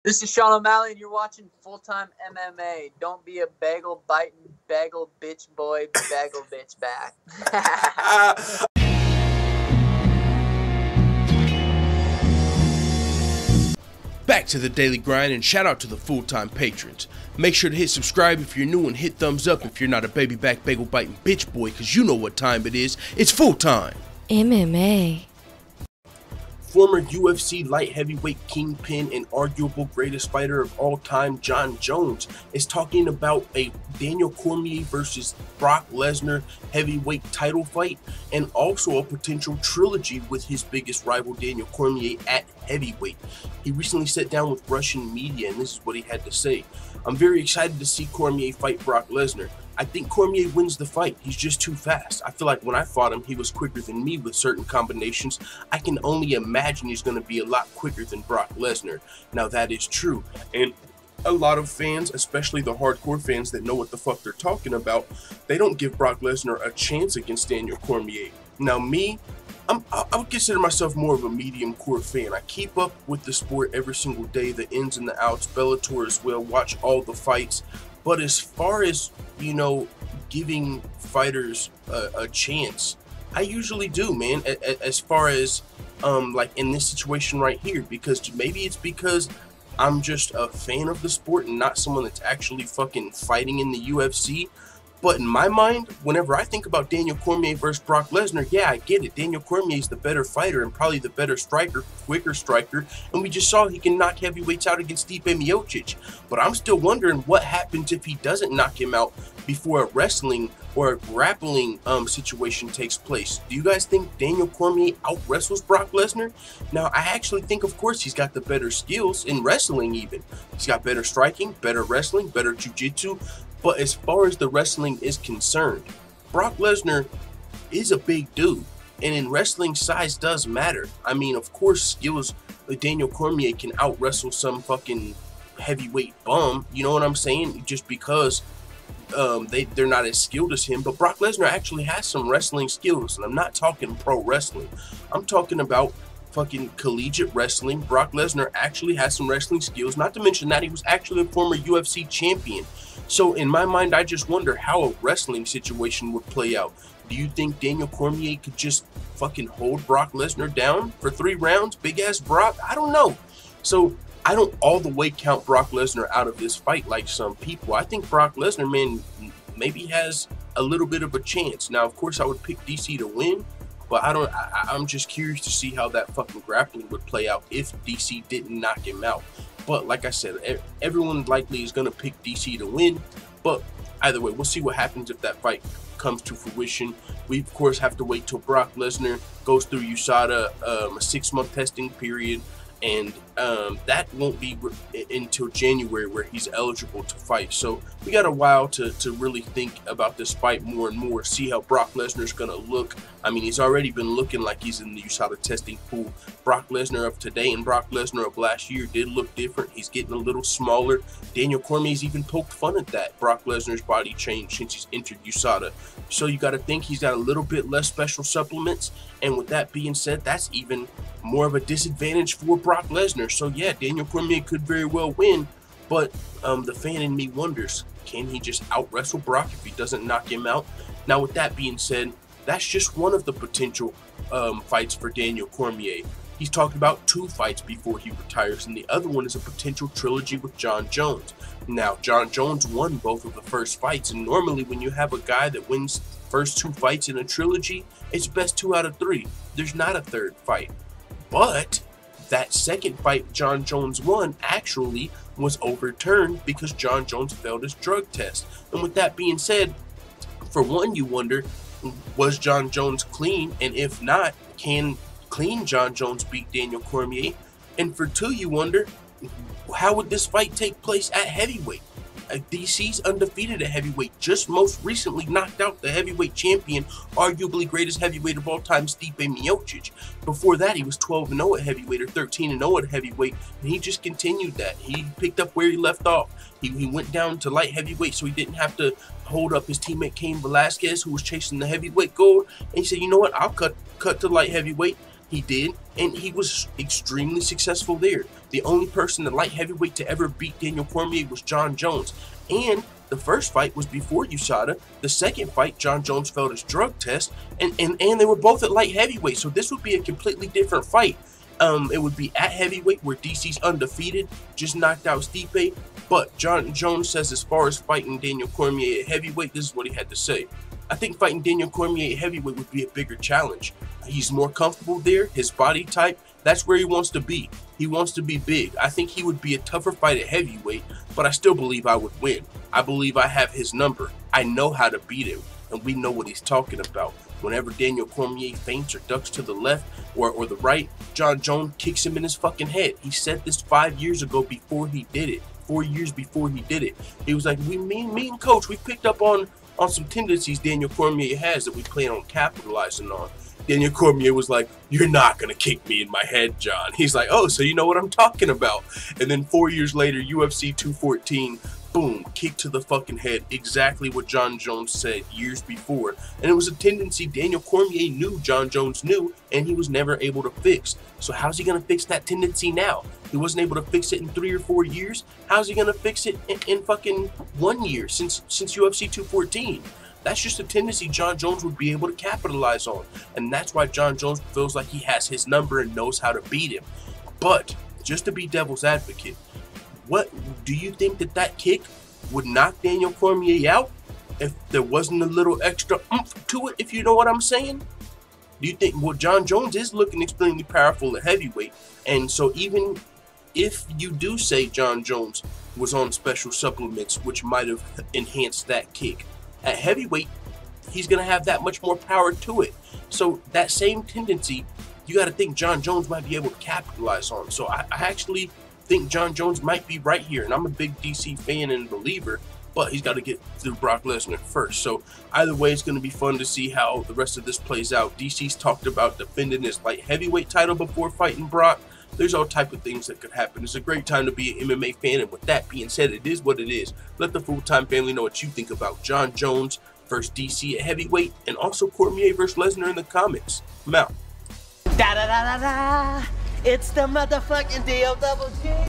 This is Sean O'Malley, and you're watching Full-Time MMA. Don't be a bagel biting, bagel bitch boy, bagel bitch back. Back to the daily grind, and shout out to the full-time patrons. Make sure to hit subscribe if you're new and hit thumbs up if you're not a baby back bagel biting bitch boy, cause you know what time it is. It's full time MMA. Former UFC light heavyweight kingpin and arguable greatest fighter of all time, Jon Jones, is talking about a Daniel Cormier versus Brock Lesnar heavyweight title fight, and also a potential trilogy with his biggest rival Daniel Cormier at heavyweight. He recently sat down with Russian media, and this is what he had to say. "I'm very excited to see Cormier fight Brock Lesnar. I think Cormier wins the fight. He's just too fast. I feel like when I fought him, he was quicker than me with certain combinations. I can only imagine he's going to be a lot quicker than Brock Lesnar." Now, that is true. And a lot of fans, especially the hardcore fans that know what the fuck they're talking about, they don't give Brock Lesnar a chance against Daniel Cormier. Now, me, I would consider myself more of a medium core fan. I keep up with the sport every single day, the ins and the outs, Bellator as well, watch all the fights. But as far as, you know, giving fighters a chance, I usually do, man, as far as, like in this situation right here, because maybe it's because I'm just a fan of the sport and not someone that's actually fucking fighting in the UFC. But in my mind, whenever I think about Daniel Cormier versus Brock Lesnar, yeah, I get it. Daniel Cormier is the better fighter and probably the better striker, quicker striker. And we just saw he can knock heavyweights out against Stipe Miocic. But I'm still wondering what happens if he doesn't knock him out before a wrestling or a grappling situation takes place. Do you guys think Daniel Cormier out-wrestles Brock Lesnar? Now, I actually think, of course, he's got the better skills in wrestling even. He's got better striking, better wrestling, better jiu-jitsu. But as far as the wrestling is concerned, Brock Lesnar is a big dude. And in wrestling, size does matter. I mean, of course, skills, Daniel Cormier can out-wrestle some fucking heavyweight bum. You know what I'm saying? Just because they're not as skilled as him. But Brock Lesnar actually has some wrestling skills. And I'm not talking pro wrestling. I'm talking about fucking collegiate wrestling. Brock Lesnar actually has some wrestling skills. Not to mention that he was actually a former UFC champion. So in my mind, I just wonder how a wrestling situation would play out. Do you think Daniel Cormier could just fucking hold Brock Lesnar down for 3 rounds? Big ass Brock? I don't know. So I don't all the way count Brock Lesnar out of this fight like some people. I think Brock Lesnar, man, maybe has a little bit of a chance. Now, of course, I would pick DC to win, but I'm just curious to see how that fucking grappling would play out if DC didn't knock him out. But like I said, everyone likely is going to pick DC to win. But either way, we'll see what happens if that fight comes to fruition. We, of course, have to wait till Brock Lesnar goes through USADA, a 6-month testing period. And that won't be until January where he's eligible to fight. So we got a while to really think about this fight more and more, see how Brock Lesnar's going to look. I mean, he's already been looking like he's in the USADA testing pool. Brock Lesnar of today and Brock Lesnar of last year did look different. He's getting a little smaller. Daniel Cormier's even poked fun at that. Brock Lesnar's body changed since he's entered USADA. So you got to think he's got a little bit less special supplements. And with that being said, that's even more of a disadvantage for Brock Lesnar. So yeah, Daniel Cormier could very well win, but the fan in me wonders, can he just out-wrestle Brock if he doesn't knock him out? Now, with that being said, that's just one of the potential fights for Daniel Cormier. He's talked about 2 fights before he retires, and the other one is a potential trilogy with Jon Jones. Now, Jon Jones won both of the first fights, and normally when you have a guy that wins first 2 fights in a trilogy, it's best 2 out of 3. There's not a third fight. But that second fight Jon Jones won actually was overturned because Jon Jones failed his drug test. And with that being said, for one, you wonder, was Jon Jones clean? And if not, can clean Jon Jones beat Daniel Cormier? And for 2, you wonder, how would this fight take place at heavyweight? DC's undefeated at heavyweight, just most recently knocked out the heavyweight champion, arguably greatest heavyweight of all time, Stipe Miocic. Before that, he was 12-0 at heavyweight or 13-0 at heavyweight, and he just continued that. He picked up where he left off. He went down to light heavyweight so he didn't have to hold up his teammate Cain Velasquez, who was chasing the heavyweight gold, and he said, you know what, I'll cut to light heavyweight. He did, and he was extremely successful there. The only person, the light heavyweight, to ever beat Daniel Cormier was Jon Jones. And the first fight was before USADA. The second fight, Jon Jones failed his drug test, and they were both at light heavyweight, so this would be a completely different fight. It would be at heavyweight, where DC's undefeated, just knocked out Stipe. But Jon Jones says, as far as fighting Daniel Cormier at heavyweight, this is what he had to say. I think fighting Daniel Cormier at heavyweight would be a bigger challenge. He's more comfortable there. His body type, that's where he wants to be. He wants to be big. I think he would be a tougher fight at heavyweight, but I still believe I would win. I believe I have his number. I know how to beat him, and we know what he's talking about. Whenever Daniel Cormier feints or ducks to the left or the right, Jon Jones kicks him in his fucking head. He said this 5 years ago before he did it. 4 years before he did it. He was like, me and Coach, we picked up on some tendencies Daniel Cormier has that we plan on capitalizing on. Daniel Cormier was like, you're not going to kick me in my head, John. He's like, oh, so you know what I'm talking about. And then 4 years later, UFC 214, boom, kick to the fucking head. Exactly what Jon Jones said years before. And it was a tendency Daniel Cormier knew Jon Jones knew, and he was never able to fix. So how's he going to fix that tendency now? He wasn't able to fix it in 3 or 4 years. How's he going to fix it in fucking 1 year since UFC 214? That's just a tendency Jon Jones would be able to capitalize on. And that's why Jon Jones feels like he has his number and knows how to beat him. But, just to be devil's advocate, what do you think that kick would knock Daniel Cormier out if there wasn't a little extra oomph to it, if you know what I'm saying? Do you think, well, Jon Jones is looking extremely powerful at heavyweight, and so even if you do say Jon Jones was on special supplements, which might have enhanced that kick, at heavyweight, he's going to have that much more power to it. So that same tendency, you got to think Jon Jones might be able to capitalize on. So I actually think Jon Jones might be right here. And I'm a big DC fan and believer, but he's got to get through Brock Lesnar first. So either way, it's going to be fun to see how the rest of this plays out. DC's talked about defending his light heavyweight title before fighting Brock. There's all type of things that could happen. It's a great time to be an MMA fan, and with that being said, it is what it is. Let the full-time family know what you think about Jon Jones versus DC at heavyweight, and also Cormier versus Lesnar in the comments. I'm out. Da da da da da! It's the motherfucking DOG.